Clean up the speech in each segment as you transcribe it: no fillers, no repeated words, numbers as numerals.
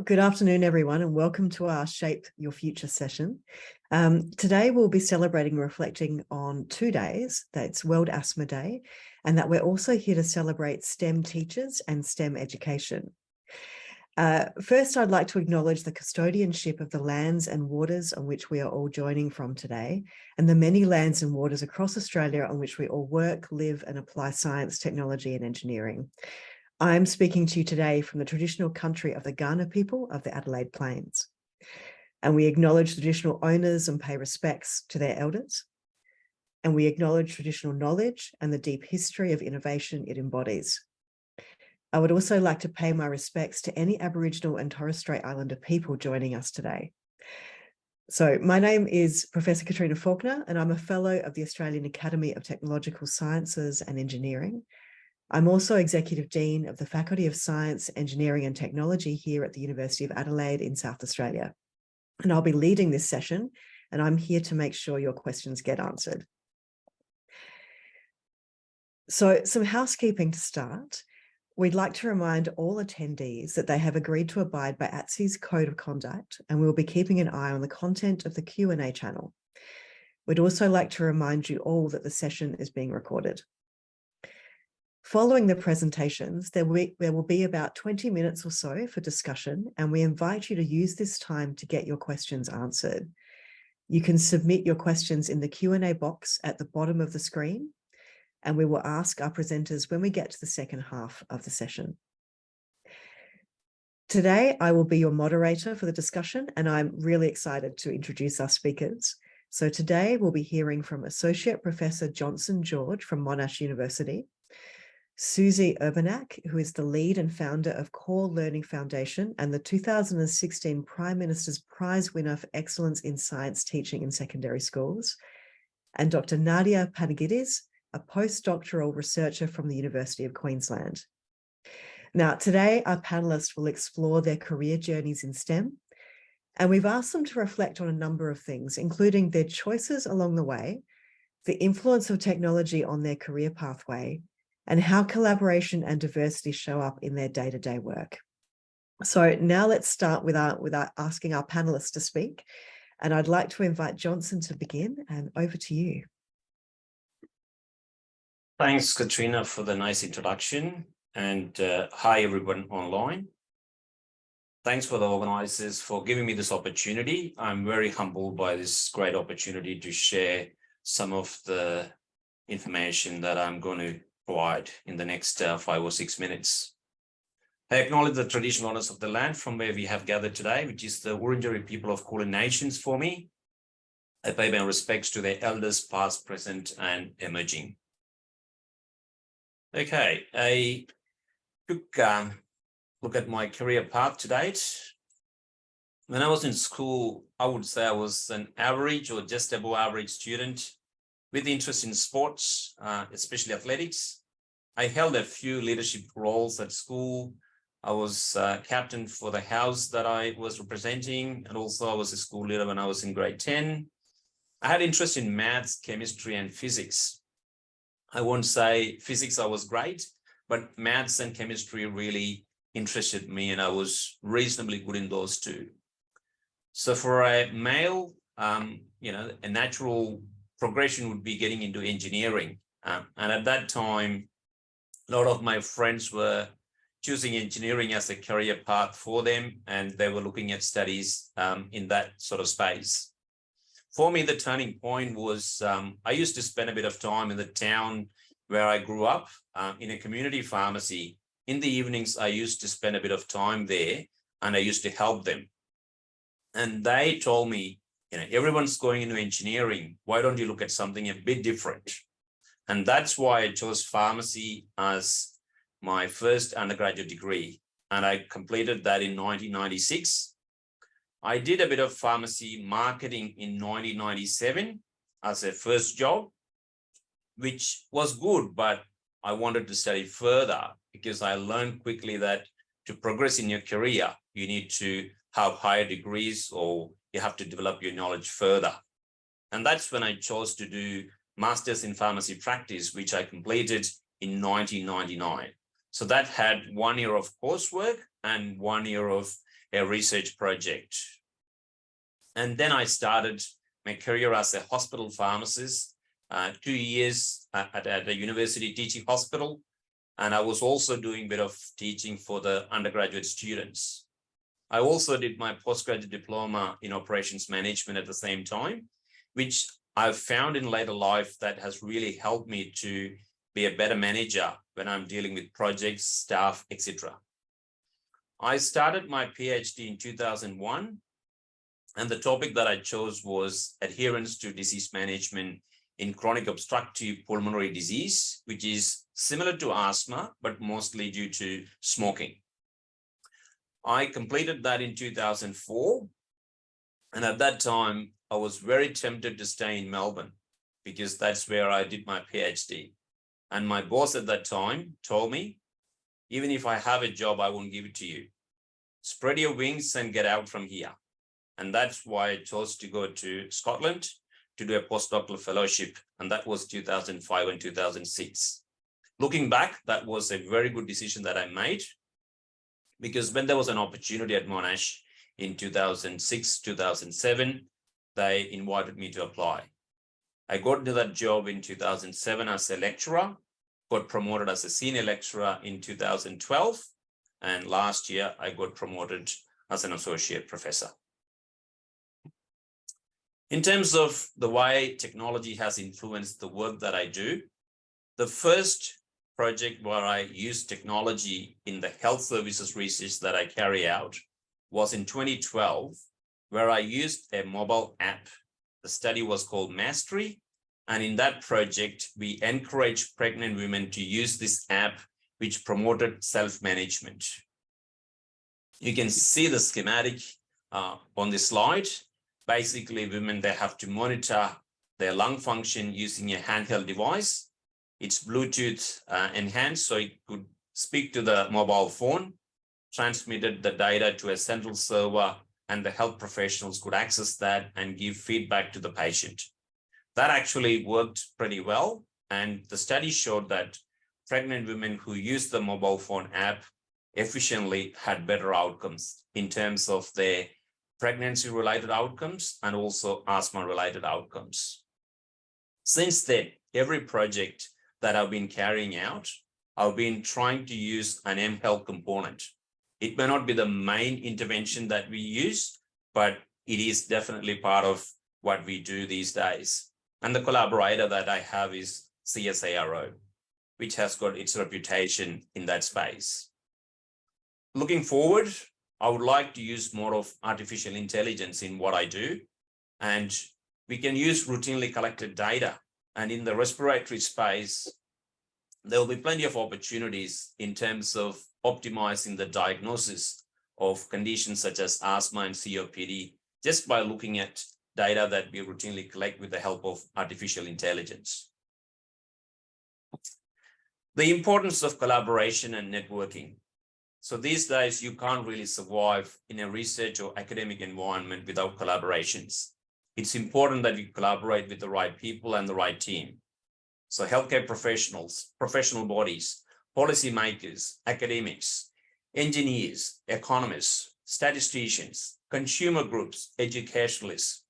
Good afternoon, everyone, and welcome to our Shape Your Future session. Today, we'll be celebrating and reflecting on 2 days. That's World Asthma Day, and that we're also here to celebrate STEM teachers and STEM education. First, I'd like to acknowledge the custodianship of the lands and waters on which we are all joining from today, and the many lands and waters across Australia on which we all work, live, and apply science, technology, and engineering. I'm speaking to you today from the traditional country of the Kaurna people of the Adelaide Plains. And we acknowledge traditional owners and pay respects to their elders. And we acknowledge traditional knowledge and the deep history of innovation it embodies. I would also like to pay my respects to any Aboriginal and Torres Strait Islander people joining us today. So my name is Professor Katrina Falkner, and I'm a Fellow of the Australian Academy of Technological Sciences and Engineering. I'm also Executive Dean of the Faculty of Science, Engineering and Technology here at the University of Adelaide in South Australia. And I'll be leading this session, and I'm here to make sure your questions get answered. So some housekeeping to start. We'd like to remind all attendees that they have agreed to abide by ATSE's Code of Conduct, and we'll be keeping an eye on the content of the Q&A channel. We'd also like to remind you all that the session is being recorded. Following the presentations, there will be about 20 minutes or so for discussion, and we invite you to use this time to get your questions answered. You can submit your questions in the Q&A box at the bottom of the screen, and we will ask our presenters when we get to the second half of the session. Today, I will be your moderator for the discussion, and I'm really excited to introduce our speakers. So today, we'll be hearing from Associate Professor Johnson George from Monash University, Suzie Urbaniak, who is the lead and founder of Core Learning Foundation and the 2016 Prime Minister's Prize winner for Excellence in Science Teaching in Secondary Schools, and Dr. Nadya Panagides, a postdoctoral researcher from the University of Queensland. Now, today, our panelists will explore their career journeys in STEM, and we've asked them to reflect on a number of things, including their choices along the way, the influence of technology on their career pathway, and how collaboration and diversity show up in their day-to-day work. So now let's start with asking our panelists to speak. And I'd like to invite Johnson to begin, and over to you. Thanks, Katrina, for the nice introduction. And hi, everyone online. Thanks for the organizers for giving me this opportunity. I'm very humbled by this great opportunity to share some of the information that I'm going to provide in the next 5 or 6 minutes. I acknowledge the traditional owners of the land from where we have gathered today, which is the Wurundjeri people of Kulin Nations for me. I pay my respects to their elders, past, present, and emerging. Okay, a quick look at my career path to date. When I was in school, I would say I was an average or just above average student with interest in sports, especially athletics. I held a few leadership roles at school. I was captain for the house that I was representing, and also I was a school leader when I was in grade 10. I had interest in maths, chemistry, and physics. I won't say physics I was great, but maths and chemistry really interested me, and I was reasonably good in those two. So for a male, a natural progression would be getting into engineering. And at that time, a lot of my friends were choosing engineering as a career path for them, and they were looking at studies in that sort of space. For me, the turning point was I used to spend a bit of time in the town where I grew up in a community pharmacy. In the evenings, I used to spend a bit of time there, and I used to help them. And they told me, everyone's going into engineering. Why don't you look at something a bit different? And that's why I chose pharmacy as my first undergraduate degree. And I completed that in 1996. I did a bit of pharmacy marketing in 1997 as a first job, which was good, but I wanted to study further because I learned quickly that to progress in your career, you need to have higher degrees or you have to develop your knowledge further. And that's when I chose to do Masters in Pharmacy Practice, which I completed in 1999. So that had 1 year of coursework and 1 year of a research project. And then I started my career as a hospital pharmacist, 2 years at a university teaching hospital. And I was also doing a bit of teaching for the undergraduate students. I also did my postgraduate diploma in operations management at the same time, which I've found in later life that has really helped me to be a better manager when I'm dealing with projects, staff, etc. I started my PhD in 2001, and the topic that I chose was adherence to disease management in chronic obstructive pulmonary disease, which is similar to asthma, but mostly due to smoking. I completed that in 2004. And at that time, I was very tempted to stay in Melbourne because that's where I did my PhD. And my boss at that time told me, even if I have a job, I won't give it to you. Spread your wings and get out from here. And that's why I chose to go to Scotland to do a postdoctoral fellowship. And that was 2005 and 2006. Looking back, that was a very good decision that I made, because when there was an opportunity at Monash in 2006, 2007, they invited me to apply. I got into that job in 2007 as a lecturer, got promoted as a senior lecturer in 2012, and last year I got promoted as an associate professor. In terms of the way technology has influenced the work that I do, the first project where I used technology in the health services research that I carry out was in 2012, where I used a mobile app. The study was called Mastery. And in that project, we encouraged pregnant women to use this app, which promoted self-management. You can see the schematic on the slide. Basically, women, they have to monitor their lung function using a handheld device. It's Bluetooth enhanced, so it could speak to the mobile phone, transmitted the data to a central server, and the health professionals could access that and give feedback to the patient. That actually worked pretty well. And the study showed that pregnant women who used the mobile phone app efficiently had better outcomes in terms of their pregnancy-related outcomes and also asthma-related outcomes. Since then, every project that I've been carrying out, I've been trying to use an mHealth component. It may not be the main intervention that we use, but it is definitely part of what we do these days. And the collaborator that I have is CSIRO, which has got its reputation in that space. Looking forward, I would like to use more of artificial intelligence in what I do, and we can use routinely collected data. And in the respiratory space, there will be plenty of opportunities in terms of optimizing the diagnosis of conditions such as asthma and COPD, just by looking at data that we routinely collect with the help of artificial intelligence. The importance of collaboration and networking. So these days, you can't really survive in a research or academic environment without collaborations. It's important that you collaborate with the right people and the right team. So healthcare professionals, professional bodies, policymakers, academics, engineers, economists, statisticians, consumer groups, educationalists.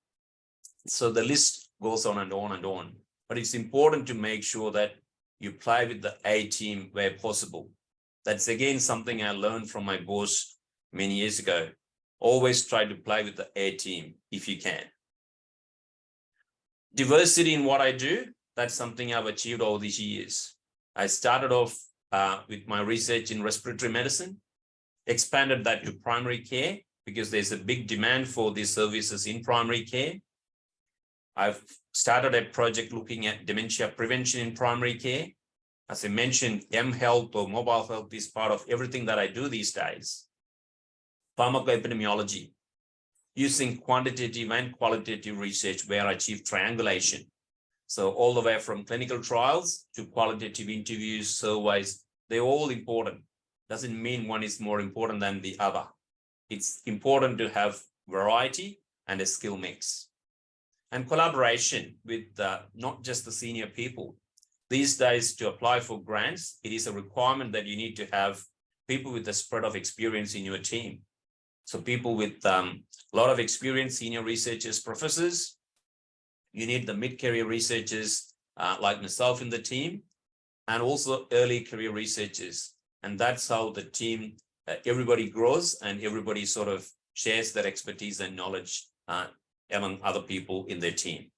So the list goes on and on and on. But it's important to make sure that you play with the A team where possible. That's again something I learned from my boss many years ago. Always try to play with the A team if you can. Diversity in what I do, that's something I've achieved all these years. I started off with my research in respiratory medicine, expanded that to primary care because there's a big demand for these services in primary care. I've started a project looking at dementia prevention in primary care. As I mentioned, mHealth or mobile health is part of everything that I do these days. Pharmacoepidemiology, using quantitative and qualitative research where I achieve triangulation. So all the way from clinical trials to qualitative interviews, surveys, they're all important. Doesn't mean one is more important than the other. It's important to have variety and a skill mix. And collaboration with not just the senior people. These days, to apply for grants, it is a requirement that you need to have people with the spread of experience in your team. So people with a lot of experience, senior researchers, professors. You need the mid-career researchers like myself in the team, and also early career researchers. And that's how the team, everybody grows and everybody sort of shares their expertise and knowledge among other people in their team.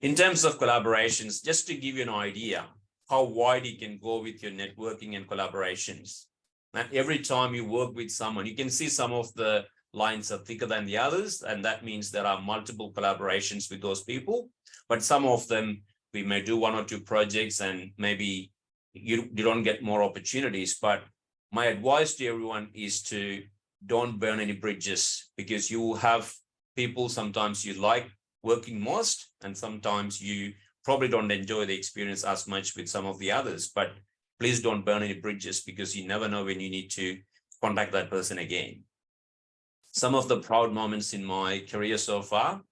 In terms of collaborations, just to give you an idea how wide you can go with your networking and collaborations. And every time you work with someone, you can see some of the lines are thicker than the others, and that means there are multiple collaborations with those people. But some of them, we may do 1 or 2 projects and maybe you don't get more opportunities. But my advice to everyone is to don't burn any bridges, because you will have people sometimes you like working most, and sometimes you probably don't enjoy the experience as much with some of the others. But please don't burn any bridges, because you never know when you need to contact that person again. Some of the proud moments in my career so far.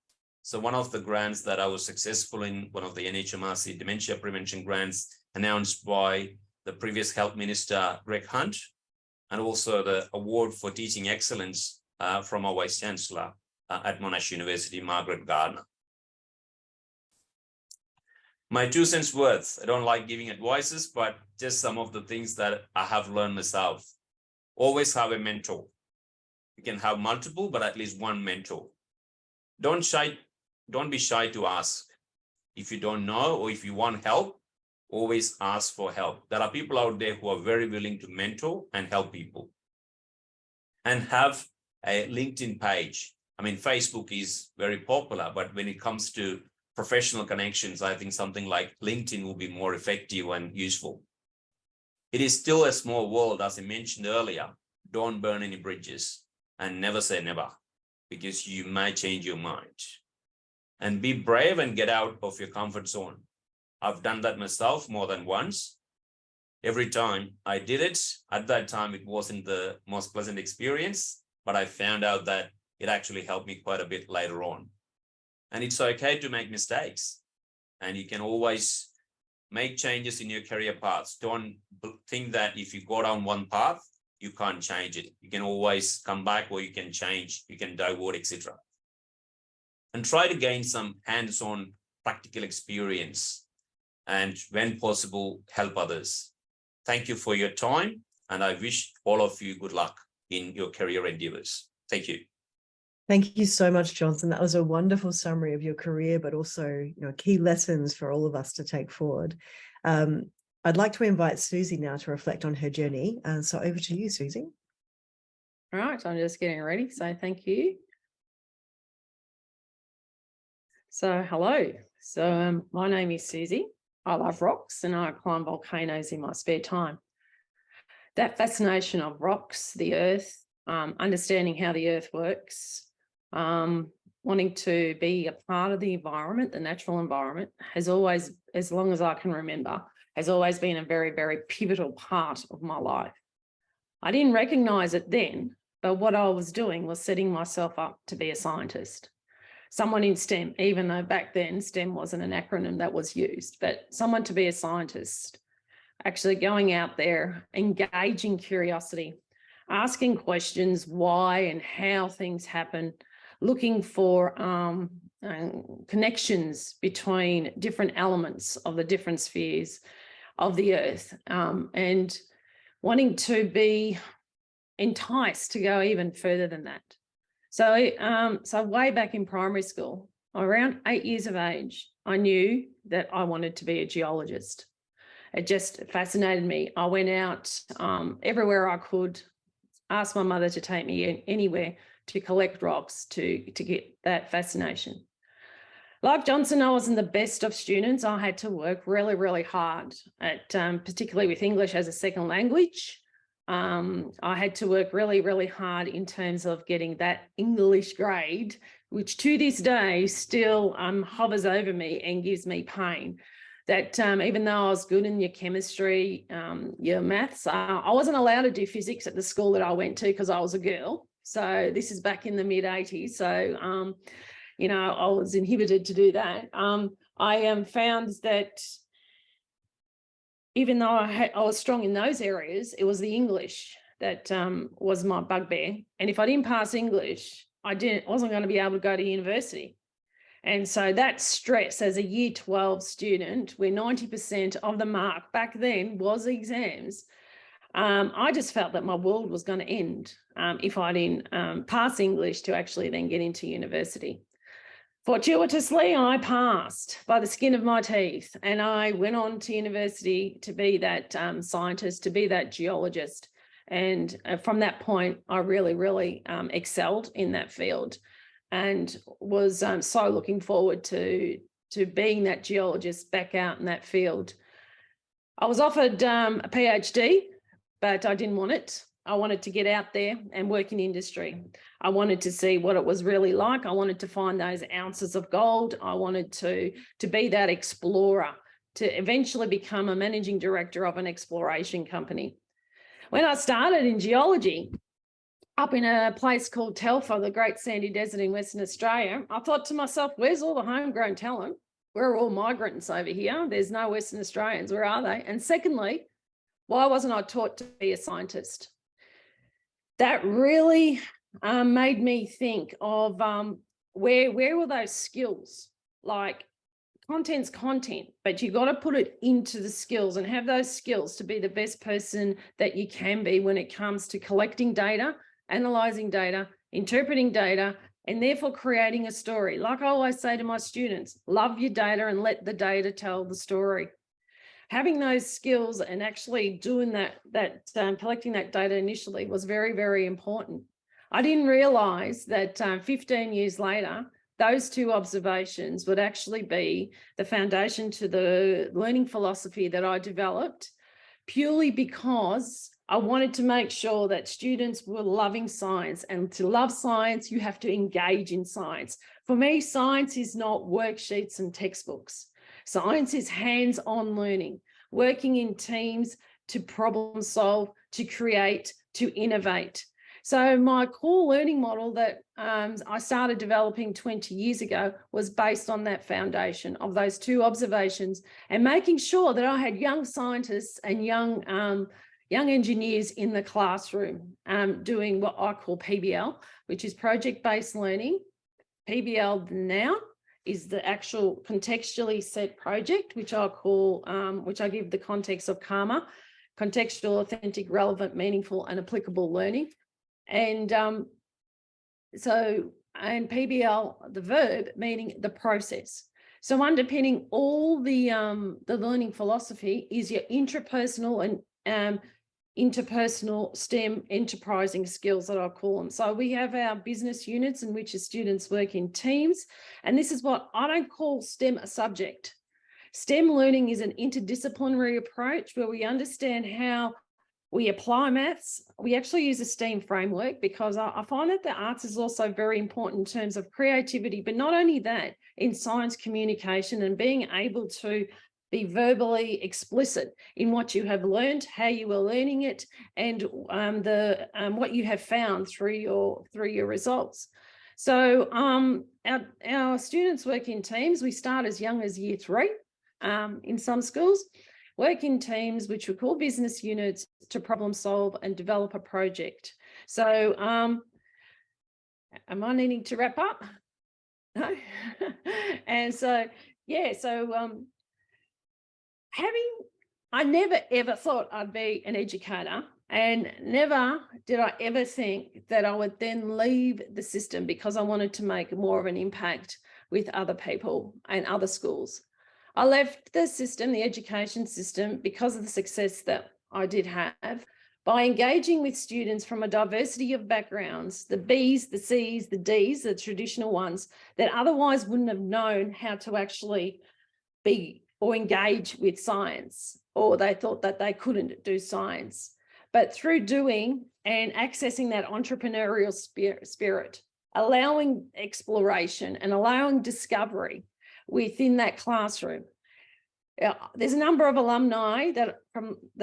So one of the grants that I was successful in, one of the NHMRC dementia prevention grants announced by the previous health minister, Greg Hunt, and also the award for teaching excellence from our Vice Chancellor at Monash University, Margaret Gardner. My 2 cents worth, I don't like giving advices, but just some of the things that I have learned myself. Always have a mentor. You can have multiple, but at least one mentor. Don't be shy to ask. If you don't know or if you want help, always ask for help. There are people out there who are very willing to mentor and help people. And have a LinkedIn page. I mean, Facebook is very popular, but when it comes to professional connections, I think something like LinkedIn will be more effective and useful. It is still a small world, as I mentioned earlier. Don't burn any bridges and never say never, because you might change your mind. And be brave and get out of your comfort zone. I've done that myself more than once. Every time I did it, at that time, it wasn't the most pleasant experience, but I found out that it actually helped me quite a bit later on. And it's okay to make mistakes, and you can always make changes in your career paths. Don't think that if you go down one path, you can't change it. You can always come back, or you can change, you can divert, etc. And try to gain some hands-on practical experience, and when possible, help others. Thank you for your time, and I wish all of you good luck in your career endeavors. Thank you. Thank you so much, Johnson. That was a wonderful summary of your career, but also, key lessons for all of us to take forward. I'd like to invite Suzie now to reflect on her journey. So over to you, Suzie. All right, I'm just getting ready. So thank you. So hello. So my name is Suzie. I love rocks and I climb volcanoes in my spare time. That fascination of rocks, the earth, understanding how the earth works, wanting to be a part of the environment, the natural environment, has always, as long as I can remember, has always been a very, very pivotal part of my life. I didn't recognise it then, but what I was doing was setting myself up to be a scientist. Someone in STEM, even though back then STEM wasn't an acronym that was used, but someone to be a scientist, actually going out there, engaging curiosity, asking questions, why and how things happen, looking for connections between different elements of the different spheres of the earth, and wanting to be enticed to go even further than that. So way back in primary school, around 8 years of age, I knew that I wanted to be a geologist. It just fascinated me. I went out everywhere I could, asked my mother to take me anywhere to collect rocks to get that fascination. Like Johnson, I wasn't the best of students. I had to work really, really hard at, particularly with English as a second language. I had to work really, really hard in terms of getting that English grade, which to this day still hovers over me and gives me pain. That even though I was good in your chemistry, your maths, I wasn't allowed to do physics at the school that I went to because I was a girl. So this is back in the mid-80s. So, I was inhibited to do that. I found that even though I was strong in those areas, it was the English that was my bugbear. And if I didn't pass English, I wasn't going to be able to go to university. And so that stress as a year 12 student, where 90% of the mark back then was exams, I just felt that my world was going to end if I didn't pass English to actually then get into university. Fortuitously, I passed by the skin of my teeth, and I went on to university to be that scientist, to be that geologist. And from that point, I really excelled in that field, and was so looking forward to being that geologist back out in that field. I was offered a PhD, but I didn't want it. I wanted to get out there and work in industry. I wanted to see what it was really like. I wanted to find those ounces of gold. I wanted to be that explorer, to eventually become a managing director of an exploration company. When I started in geology, up in a place called Telfer, the Great Sandy Desert in Western Australia, I thought to myself, where's all the homegrown talent? We're all migrants over here. There's no Western Australians. Where are they? And secondly, why wasn't I taught to be a scientist? That really made me think of where were those skills? Like, content's content, but you got to put it into the skills and have those skills to be the best person that you can be when it comes to collecting data, analysing data, interpreting data, and therefore creating a story. Like I always say to my students, love your data and let the data tell the story. Having those skills and actually doing that collecting that data initially was very important. I didn't realise that 15 years later, those two observations would actually be the foundation to the learning philosophy that I developed, purely because I wanted to make sure that students were loving science, and to love science, you have to engage in science. For me, science is not worksheets and textbooks. Science is hands-on learning, working in teams to problem solve, to create, to innovate. So my core learning model that I started developing 20 years ago was based on that foundation of those two observations, and making sure that I had young scientists and young engineers in the classroom doing what I call PBL, which is project-based learning. PBL now is the actual contextually set project, which I call, which I give the context of CARMA, contextual, authentic, relevant, meaningful, and applicable learning. And PBL, the verb, meaning the process. So underpinning all the learning philosophy is your intrapersonal and interpersonal STEM enterprising skills that I call them. So we have our business units in which the students work in teams. And this is what I don't call STEM a subject. STEM learning is an interdisciplinary approach where we understand how we apply maths. We actually use a STEAM framework because I find that the arts is also very important in terms of creativity, but not only that, in science communication and being able to be verbally explicit in what you have learned, how you were learning it, and what you have found through your results. So our students work in teams. We start as young as year 3 in some schools, work in teams which we call business units to problem solve and develop a project. So am I needing to wrap up? No. And so, yeah, so I never ever thought I'd be an educator, and never did I ever think that I would then leave the system because I wanted to make more of an impact with other people and other schools. I left the system, the education system, because of the success that I did have by engaging with students from a diversity of backgrounds, the Bs, the Cs, the Ds, the traditional ones, that otherwise wouldn't have known how to actually be or engage with science, or they thought that they couldn't do science. But through doing and accessing that entrepreneurial spirit, allowing exploration and allowing discovery within that classroom, there's a number of alumni that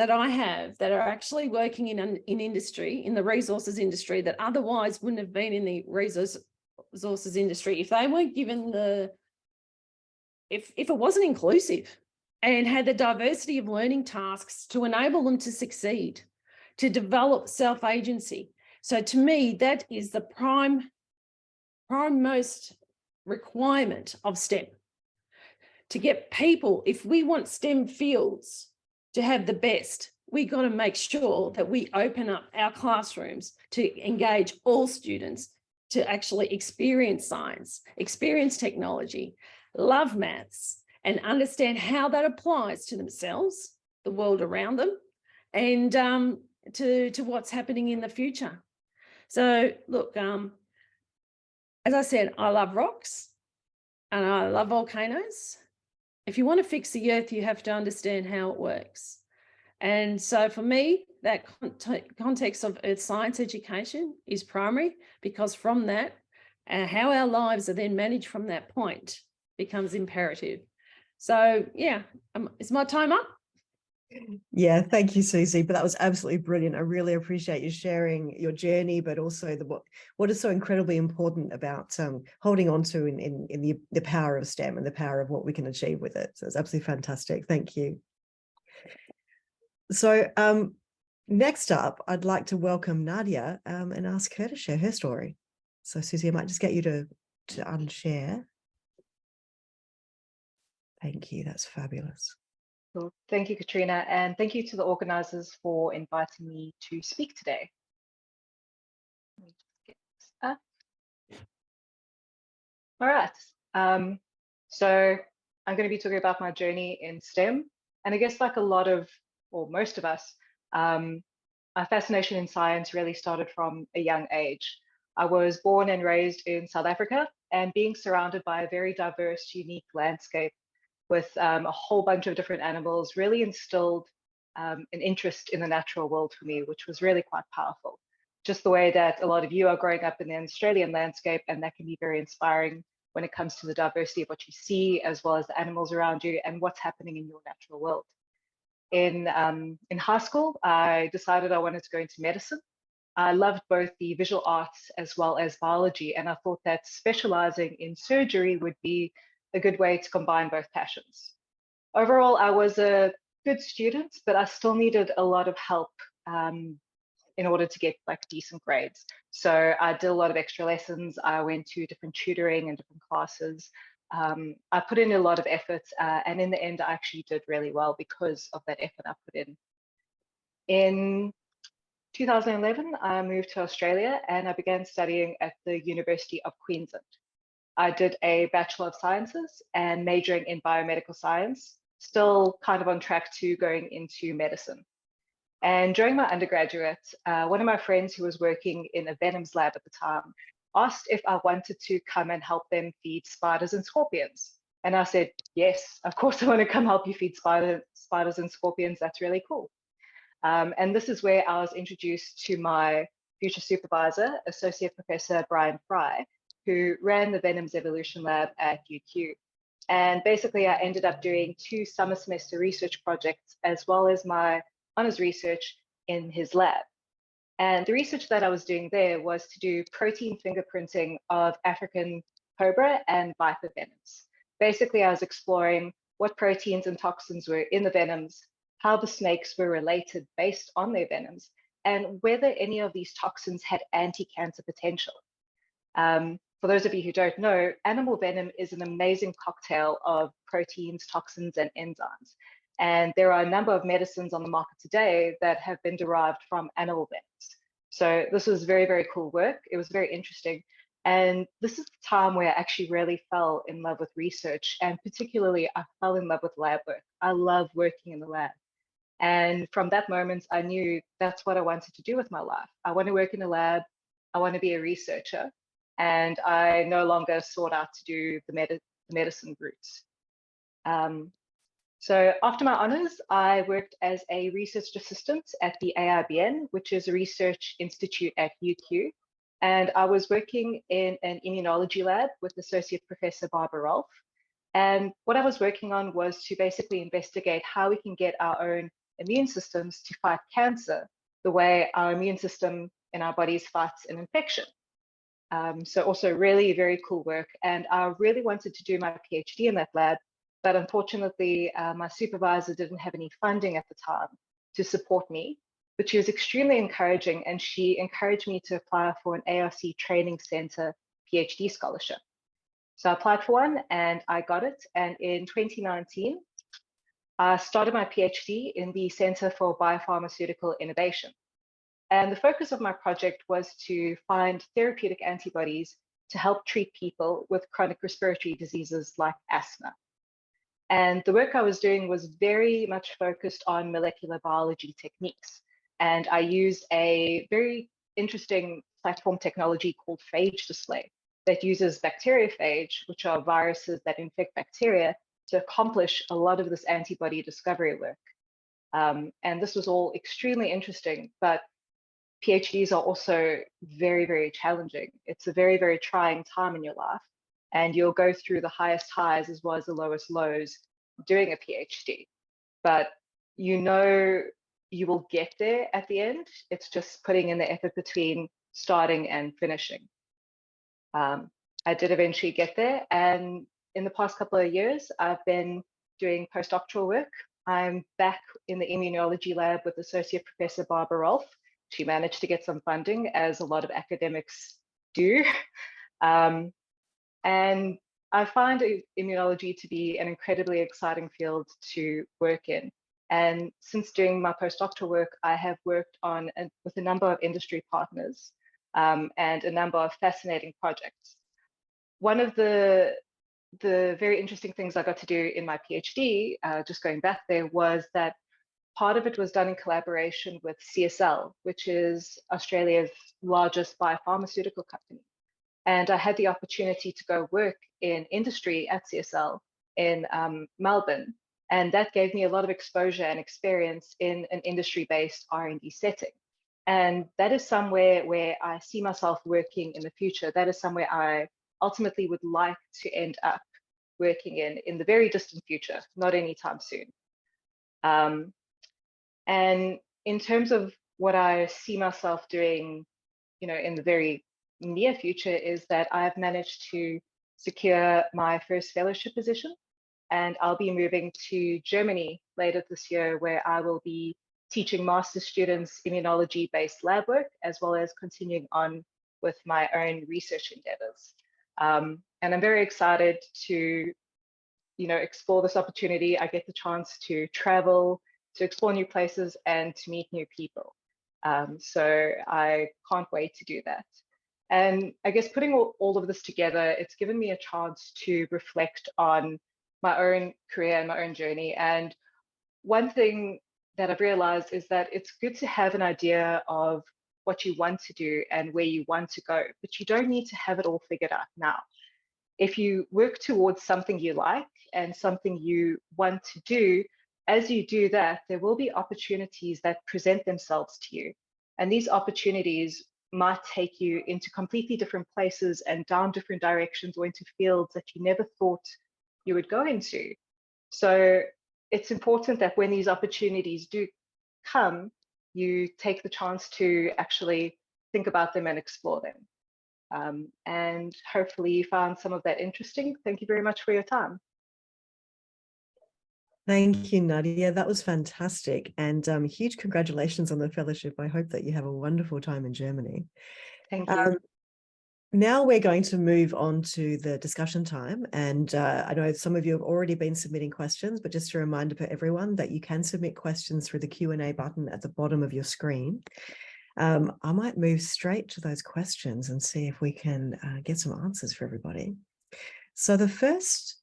I have that are actually working in industry, in the resources industry, that otherwise wouldn't have been in the resources industry if they weren't given if it wasn't inclusive and had the diversity of learning tasks to enable them to succeed, to develop self-agency. So to me, that is the prime most requirement of STEM. To get people, if we want STEM fields to have the best, we got to make sure that we open up our classrooms to engage all students to actually experience science, experience technology, love maths, and understand how that applies to themselves, the world around them, and to what's happening in the future. So look, as I said, I love rocks and I love volcanoes. If you want to fix the earth, you have to understand how it works. And so for me, that context of earth science education is primary, because from that, how our lives are then managed from that point becomes imperative. So yeah, is my time up? Yeah, thank you, Suzie. But that was absolutely brilliant. I really appreciate you sharing your journey, but also what is so incredibly important about holding on to in the power of STEM and the power of what we can achieve with it. So it's absolutely fantastic. Thank you. So next up, I'd like to welcome Nadya and ask her to share her story. So Suzie, I might just get you to unshare. Thank you. That's fabulous. Cool. Thank you, Katrina, and thank you to the organisers for inviting me to speak today. Let me just get this up. All right. So I'm going to be talking about my journey in STEM, and I guess like a lot of, or most of us, my fascination in science really started from a young age. I was born and raised in South Africa, and being surrounded by a very diverse, unique landscape with a whole bunch of different animals really instilled an interest in the natural world for me, which was really quite powerful. Just the way that a lot of you are growing up in the Australian landscape, and that can be very inspiring when it comes to the diversity of what you see, as well as the animals around you and what's happening in your natural world. In high school, I decided I wanted to go into medicine. I loved both the visual arts as well as biology, and I thought that specializing in surgery would be a good way to combine both passions. Overall, I was a good student, but I still needed a lot of help in order to get like decent grades. So I did a lot of extra lessons. I went to different tutoring and different classes. I put in a lot of effort, and in the end, I actually did really well because of that effort I put in. In 2011, I moved to Australia and I began studying at the University of Queensland. I did a Bachelor of Sciences and majoring in biomedical science, still kind of on track to going into medicine. And during my undergraduate, one of my friends who was working in a venoms lab at the time asked if I wanted to come and help them feed spiders and scorpions. And I said, yes, of course I want to come help you feed spiders and scorpions. That's really cool. And this is where I was introduced to my future supervisor, Associate Professor Brian Fry, who ran the Venoms Evolution Lab at UQ. And basically, I ended up doing 2 summer semester research projects, as well as my honours research in his lab. And the research that I was doing there was to do protein fingerprinting of African cobra and viper venoms. Basically, I was exploring what proteins and toxins were in the venoms, how the snakes were related based on their venoms, and whether any of these toxins had anti-cancer potential. For those of you who don't know, animal venom is an amazing cocktail of proteins, toxins, and enzymes. And there are a number of medicines on the market today that have been derived from animal venoms. So this was very, very cool work. It was very interesting. And this is the time where I actually really fell in love with research. And particularly, I fell in love with lab work. I love working in the lab. And from that moment, I knew that's what I wanted to do with my life. I want to work in a lab. I want to be a researcher. And I no longer sought out to do the medicine route. So after my honours, I worked as a research assistant at the AIBN, which is a research institute at UQ. And I was working in an immunology lab with Associate Professor Barbara Rolfe. And what I was working on was to basically investigate how we can get our own immune systems to fight cancer the way our immune system in our bodies fights an infection. So also really very cool work. And I really wanted to do my PhD in that lab, but unfortunately, my supervisor didn't have any funding at the time to support me. but she was extremely encouraging, and she encouraged me to apply for an ARC Training Centre PhD scholarship. So I applied for one and I got it. And in 2019, I started my PhD in the Centre for Biopharmaceutical Innovation. And the focus of my project was to find therapeutic antibodies to help treat people with chronic respiratory diseases like asthma. And the work I was doing was very much focused on molecular biology techniques. And I used a very interesting platform technology called phage display that uses bacteriophage, which are viruses that infect bacteria, to accomplish a lot of this antibody discovery work. And this was all extremely interesting, but PhDs are also very, very challenging. It's a very, very trying time in your life, and you'll go through the highest highs as well as the lowest lows doing a PhD. But you know you will get there at the end. It's just putting in the effort between starting and finishing. I did eventually get there, and in the past couple of years, I've been doing postdoctoral work. I'm back in the immunology lab with Associate Professor Barbara Rolfe. She managed to get some funding, as a lot of academics do. And I find immunology to be an incredibly exciting field to work in. And since doing my postdoctoral work, I have worked on with a number of industry partners and a number of fascinating projects. One of the very interesting things I got to do in my PhD, just going back there, was that part of it was done in collaboration with CSL, which is Australia's largest biopharmaceutical company. And I had the opportunity to go work in industry at CSL in Melbourne. And that gave me a lot of exposure and experience in an industry-based R&D setting. And that is somewhere where I see myself working in the future. That is somewhere I ultimately would like to end up working in the very distant future, not anytime soon. And in terms of what I see myself doing, in the very near future, is that I've managed to secure my first fellowship position, and I'll be moving to Germany later this year, where I will be teaching master's students immunology-based lab work, as well as continuing on with my own research endeavors. And I'm very excited to, explore this opportunity. I get the chance to travel, to explore new places, and to meet new people. So I can't wait to do that. And I guess putting all of this together, it's given me a chance to reflect on my own career and my own journey. And one thing that I've realized is that it's good to have an idea of what you want to do and where you want to go, but you don't need to have it all figured out now. If you work towards something you like and something you want to do, as you do that, there will be opportunities that present themselves to you. And these opportunities might take you into completely different places and down different directions, or into fields that you never thought you would go into. So it's important that when these opportunities do come, you take the chance to actually think about them and explore them. And hopefully you found some of that interesting. Thank you very much for your time. Thank you, Nadya. That was fantastic. And huge congratulations on the fellowship. I hope that you have a wonderful time in Germany. Thank you. Now we're going to move on to the discussion time. And I know some of you have already been submitting questions, but just a reminder for everyone that you can submit questions through the Q&A button at the bottom of your screen. I might move straight to those questions and see if we can get some answers for everybody. So the first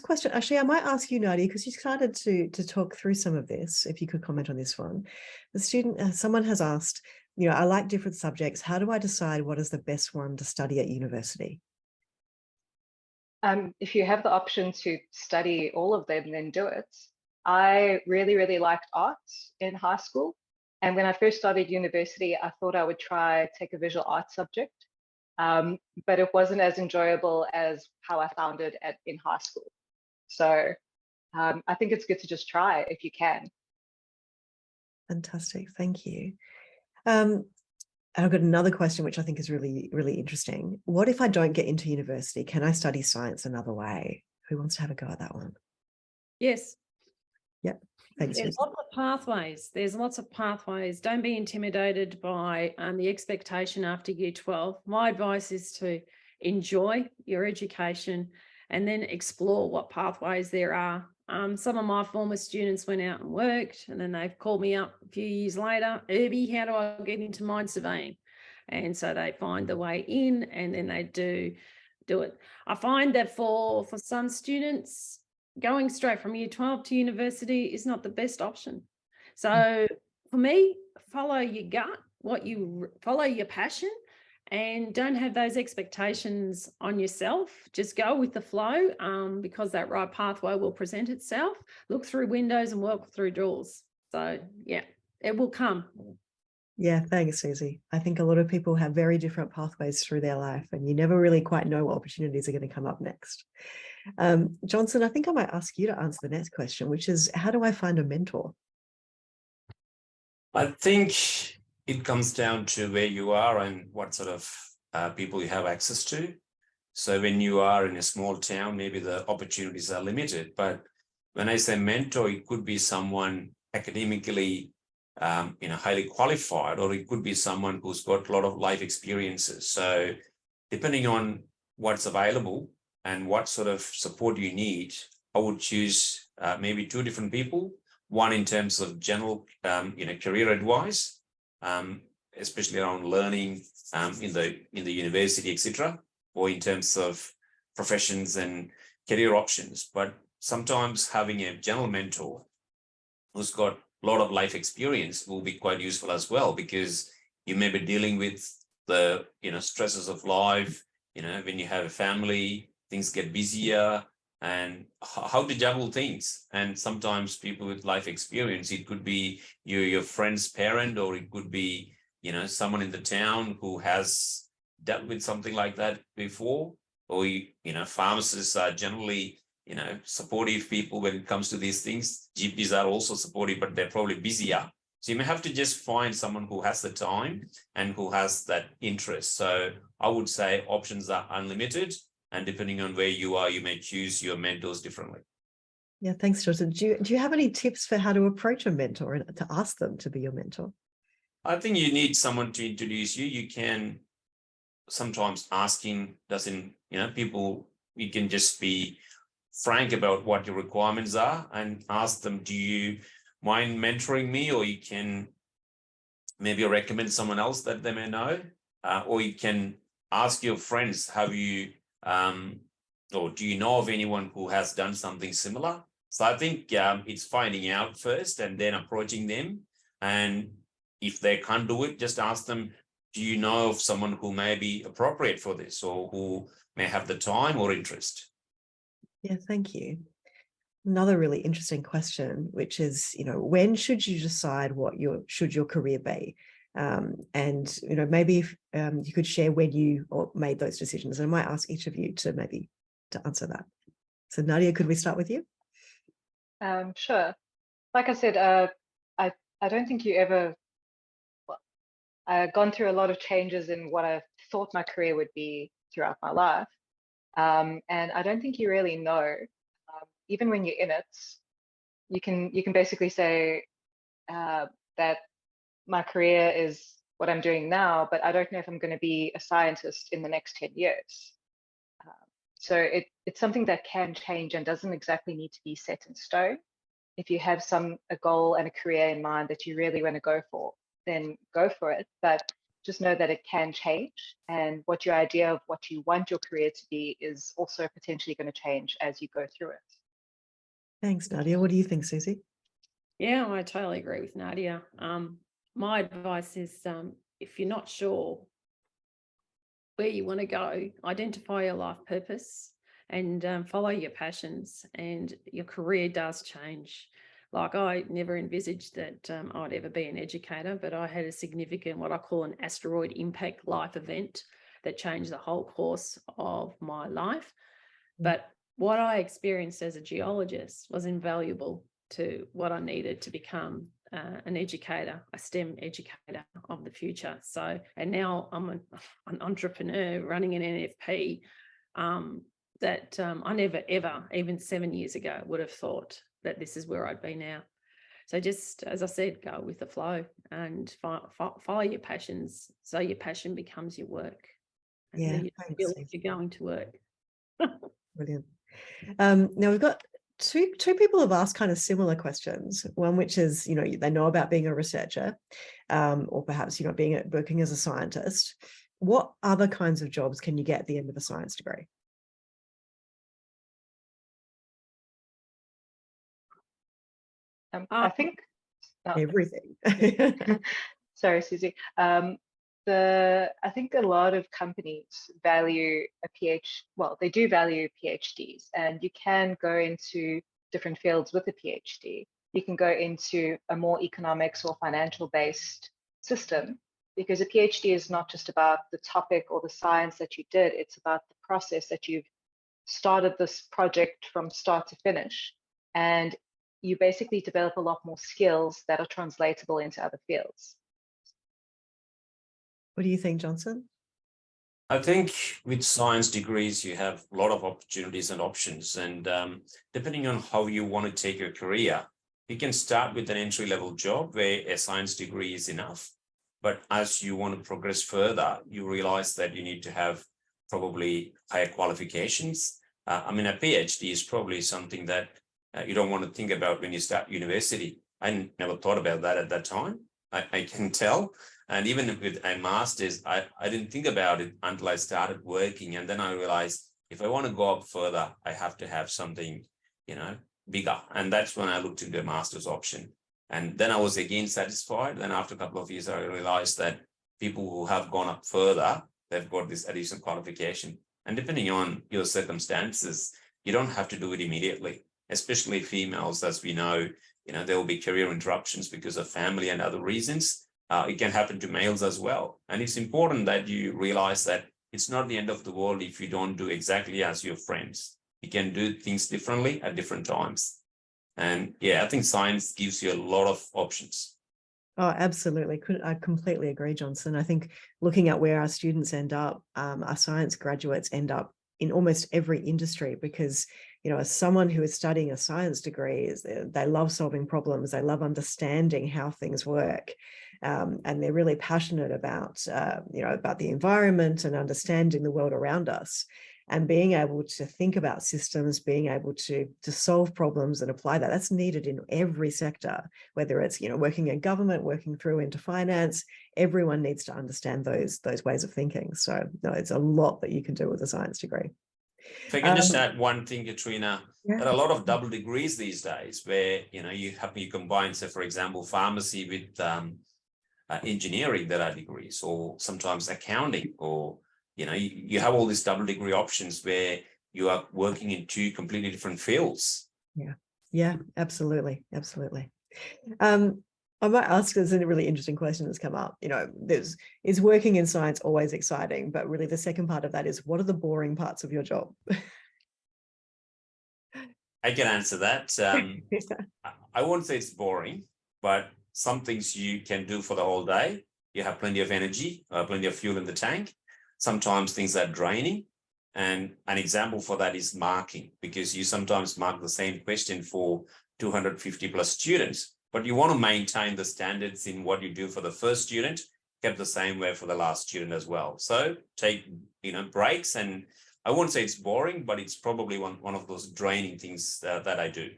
question, actually, I might ask you, Nadya, because you started to talk through some of this, if you could comment on this one. The student, someone has asked, I like different subjects. How do I decide what is the best one to study at university? If you have the option to study all of them, then do it. I really, really liked arts in high school. And when I first started university, I thought I would try take a visual arts subject. But it wasn't as enjoyable as how I found it in high school. So I think it's good to just try if you can. Fantastic, thank you. I've got another question, which I think is really, really interesting. What if I don't get into university? Can I study science another way? Who wants to have a go at that one? Yes. Thanks, There's Suzie. lots of pathways. There's lots of pathways. Don't be intimidated by the expectation after year 12. My advice is to enjoy your education and then explore what pathways there are. Some of my former students went out and worked, and then they've called me up a few years later, Irby, how do I get into mine surveying? And so they find the way in, and then they do it. I find that for some students, going straight from year 12 to university is not the best option. So for me, follow your gut, follow your passion, and don't have those expectations on yourself. Just go with the flow, because that right pathway will present itself. Look through windows and walk through doors. So yeah, it will come. Yeah, thanks, Suzie. I think a lot of people have very different pathways through their life, and you never really quite know what opportunities are going to come up next. Johnson, I think I might ask you to answer the next question, which is, how do I find a mentor? I think it comes down to where you are and what sort of people you have access to. So when you are in a small town, maybe the opportunities are limited. But when I say mentor, it could be someone academically highly qualified, or it could be someone who's got a lot of life experiences. So depending on what's available and what sort of support you need, I would choose maybe two different people. One in terms of general, career advice, especially around learning in the university, etc., or in terms of professions and career options. But sometimes having a general mentor who's got a lot of life experience will be quite useful as well, because you may be dealing with the stresses of life. When you have a family, things get busier, and how to juggle things. And sometimes people with life experience, it could be your friend's parent, or it could be someone in the town who has dealt with something like that before, or pharmacists are generally supportive people when it comes to these things. GPs are also supportive, but they're probably busier. So you may have to just find someone who has the time and who has that interest. So I would say options are unlimited, and depending on where you are, you may choose your mentors differently. Yeah, thanks, Johnson. Do you have any tips for how to approach a mentor and to ask them to be your mentor? I think you need someone to introduce you. You can sometimes asking doesn't, people, you can just be frank about what your requirements are and ask them, do you mind mentoring me? Or you can maybe recommend someone else that they may know, or you can ask your friends, have you, or do you know of anyone who has done something similar? So I think it's finding out first and then approaching them. And if they can't do it, just ask them, do you know of someone who may be appropriate for this, or who may have the time or interest? Yeah, thank you. Another really interesting question, which is, when should you decide what your career be? And, maybe if you could share when you made those decisions. And I might ask each of you to answer that. So Nadya, could we start with you? Sure. Like I said, I don't think you ever, I've gone through a lot of changes in what I thought my career would be throughout my life. And I don't think you really know, even when you're in it, you can basically say that my career is what I'm doing now, but I don't know if I'm going to be a scientist in the next 10 years. So it's something that can change and doesn't exactly need to be set in stone. If you have a goal and a career in mind that you really want to go for, then go for it. But just know that it can change, and what your idea of what you want your career to be is also potentially going to change as you go through it. Thanks, Nadya. What do you think, Suzie? Yeah, I totally agree with Nadya. My advice is, if you're not sure where you want to go, identify your life purpose and follow your passions, and your career does change. Like, I never envisaged that I'd ever be an educator, but I had a significant, what I call an asteroid impact life event that changed the whole course of my life. But what I experienced as a geologist was invaluable to what I needed to become an educator, a STEM educator of the future. So, and now I'm an entrepreneur running an NFP that I never, ever, even 7 years ago, would have thought that this is where I'd be now. So just, as I said, go with the flow and follow your passions, so your passion becomes your work. And Yeah, then you thanks, feel like Suzie. you're going to work. Brilliant. Now we've got two people have asked kind of similar questions. One which is, they know about being a researcher, or perhaps, working as a scientist. What other kinds of jobs can you get at the end of a science degree? I think Everything. sorry, Suzie. I think a lot of companies value they do value PhDs, and you can go into different fields with a PhD. You can go into a more economics or financial based system, because a PhD is not just about the topic or the science that you did, it's about the process that you've started this project from start to finish. And you basically develop a lot more skills that are translatable into other fields. What do you think, Johnson? I think with science degrees, you have a lot of opportunities and options. And depending on how you want to take your career, you can start with an entry-level job where a science degree is enough. But as you want to progress further, you realize that you need to have probably higher qualifications. A PhD is probably something that you don't want to think about when you start university. I never thought about that at that time. I can tell. And even with a master's, I didn't think about it until I started working. And then I realized if I want to go up further, I have to have something, bigger. And that's when I looked into a master's option. And then I was again satisfied. Then after a couple of years, I realized that people who have gone up further, they've got this additional qualification. And depending on your circumstances, you don't have to do it immediately, especially females, as we know, there will be career interruptions because of family and other reasons. It can happen to males as well. And it's important that you realize that it's not the end of the world if you don't do exactly as your friends. You can do things differently at different times. And yeah, I think science gives you a lot of options. Oh, absolutely. I completely agree, Johnson. I think looking at where our students end up, our science graduates end up in almost every industry, because as someone who is studying a science degree, they love solving problems, they love understanding how things work, and they're really passionate about about the environment and understanding the world around us, and being able to think about systems, being able to solve problems and apply that. That's needed in every sector, whether it's working in government, working through into finance. Everyone needs to understand those ways of thinking. So no, it's a lot that you can do with a science degree. If I can just add one thing, Katrina, yeah. there are a lot of double degrees these days where, you combine, say, for example, pharmacy with engineering. There are degrees, or sometimes accounting, or, you have all these double degree options where you are working in two completely different fields. Yeah, absolutely. Absolutely. I might ask, there's a really interesting question that's come up. Is working in science always exciting? But really the second part of that is, what are the boring parts of your job? I can answer that. I won't say it's boring, but some things you can do for the whole day. You have plenty of energy, plenty of fuel in the tank. Sometimes things are draining. And an example for that is marking, because you sometimes mark the same question for 250 plus students, but you want to maintain the standards in what you do for the first student, kept the same way for the last student as well. So take, breaks, and I won't say it's boring, but it's probably one of those draining things that I do.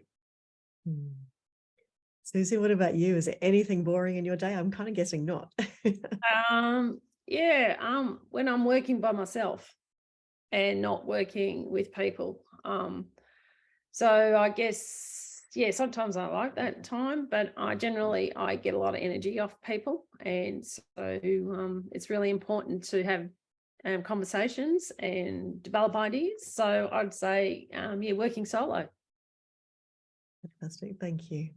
Suzie, what about you? Is there anything boring in your day? I'm kind of guessing not. When I'm working by myself and not working with people. So I guess, sometimes I like that time, but I get a lot of energy off people. And so it's really important to have conversations and develop ideas. So I'd say, working solo. Fantastic, thank you.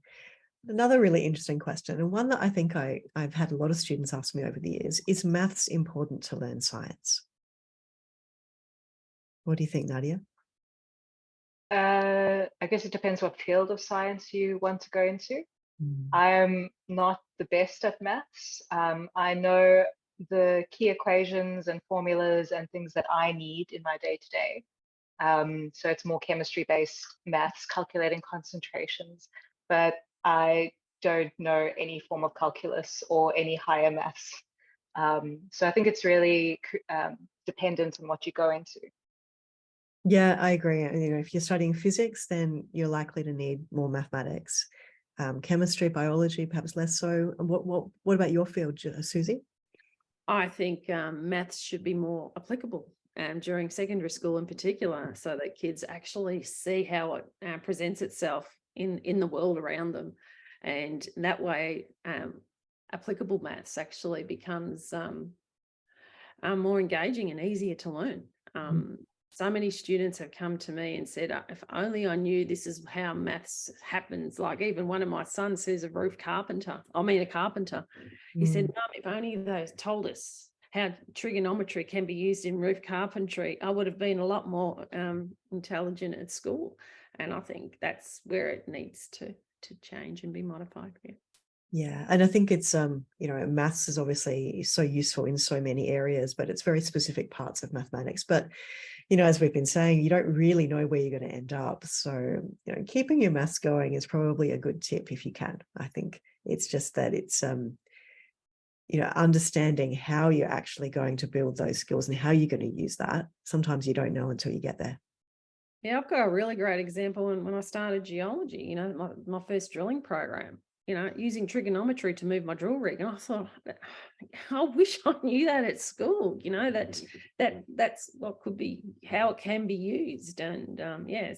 Another really interesting question, and one that I think I've had a lot of students ask me over the years, is maths important to learn science? What do you think, Nadya? I guess it depends what field of science you want to go into. I am not the best at maths. I know the key equations and formulas and things that I need in my day-to-day. So it's more chemistry-based maths, calculating concentrations, but I don't know any form of calculus or any higher maths. So I think it's really dependent on what you go into. Yeah, I agree. If you're studying physics, then you're likely to need more mathematics. Chemistry, biology, perhaps less so. What about your field, Suzie? I think maths should be more applicable during secondary school in particular, so that kids actually see how it presents itself in the world around them. And that way, applicable maths actually becomes more engaging and easier to learn. So many students have come to me and said, if only I knew this is how maths happens. Like even one of my sons who's a carpenter. He said, Mum, if only they told us how trigonometry can be used in roof carpentry, I would have been a lot more intelligent at school. And I think that's where it needs to change and be modified. Yeah, and I think it's maths is obviously so useful in so many areas, but it's very specific parts of mathematics. But as we've been saying, you don't really know where you're going to end up. So keeping your maths going is probably a good tip if you can. I think it's just that it's understanding how you're actually going to build those skills and how you're going to use that. Sometimes you don't know until you get there. Yeah, I've got a really great example when I started geology, my first drilling program, using trigonometry to move my drill rig. And I thought, I wish I knew that at school, that's what could be, how it can be used. And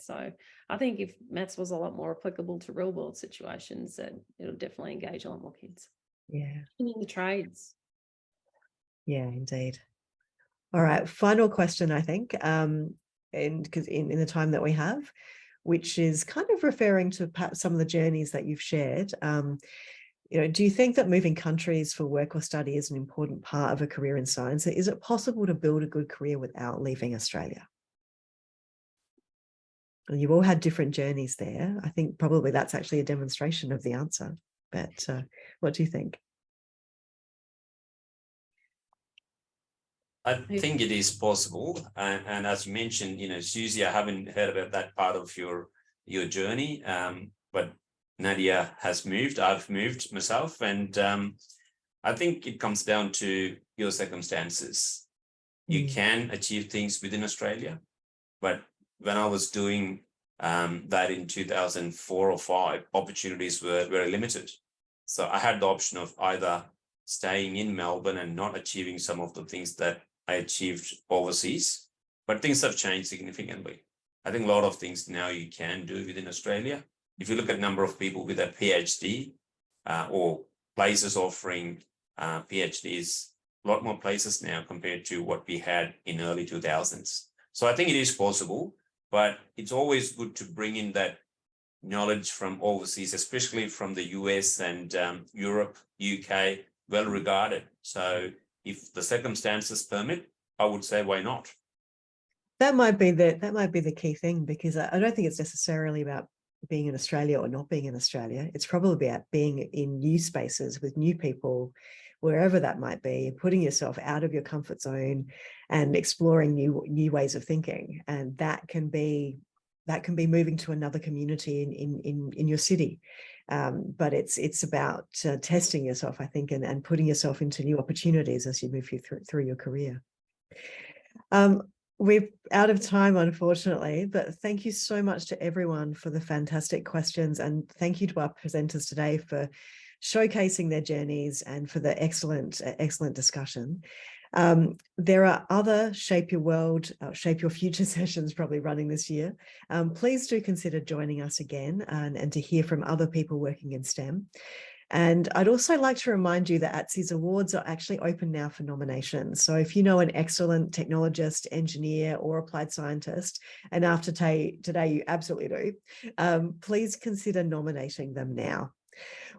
so I think if maths was a lot more applicable to real world situations, that it'll definitely engage a lot more kids. Yeah. And in the trades. Yeah, indeed. All right. Final question, I think, and because in the time that we have, which is kind of referring to perhaps some of the journeys that you've shared. Do you think that moving countries for work or study is an important part of a career in science? Is it possible to build a good career without leaving Australia? And you've all had different journeys there. I think probably that's actually a demonstration of the answer. But what do you think? I think it is possible. And as you mentioned, Suzie, I haven't heard about that part of your journey. But Nadya has moved, I've moved myself. And I think it comes down to your circumstances. You can achieve things within Australia. But when I was doing that in 2004 or 5, opportunities were very limited. So I had the option of either staying in Melbourne and not achieving some of the things that I achieved overseas, but things have changed significantly. I think a lot of things now you can do within Australia. If you look at number of people with a PhD or places offering PhDs, a lot more places now compared to what we had in early 2000s. So I think it is possible, but it's always good to bring in that knowledge from overseas, especially from the US and Europe, UK, well regarded. So if the circumstances permit, I would say why not? That might be the key thing, because I don't think it's necessarily about being in Australia or not being in Australia. It's probably about being in new spaces with new people, wherever that might be, putting yourself out of your comfort zone and exploring new ways of thinking. And that can be moving to another community in your city. But it's about testing yourself, I think, and putting yourself into new opportunities as you move through your career. We're out of time, unfortunately, but thank you so much to everyone for the fantastic questions, and thank you to our presenters today for showcasing their journeys and for the excellent discussion. There are other Shape Your World, Shape Your Future sessions probably running this year. Please do consider joining us again and to hear from other people working in STEM. And I'd also like to remind you that ATSE's awards are actually open now for nominations. So if you know an excellent technologist, engineer, or applied scientist, and after today you absolutely do, please consider nominating them now.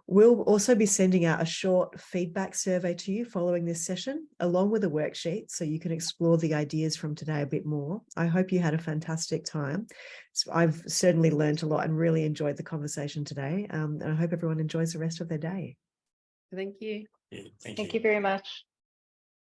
We'll also be sending out a short feedback survey to you following this session, along with a worksheet, so you can explore the ideas from today a bit more. I hope you had a fantastic time. So I've certainly learned a lot and really enjoyed the conversation today. And I hope everyone enjoys the rest of their day. Thank you. Yeah, Thank you very much.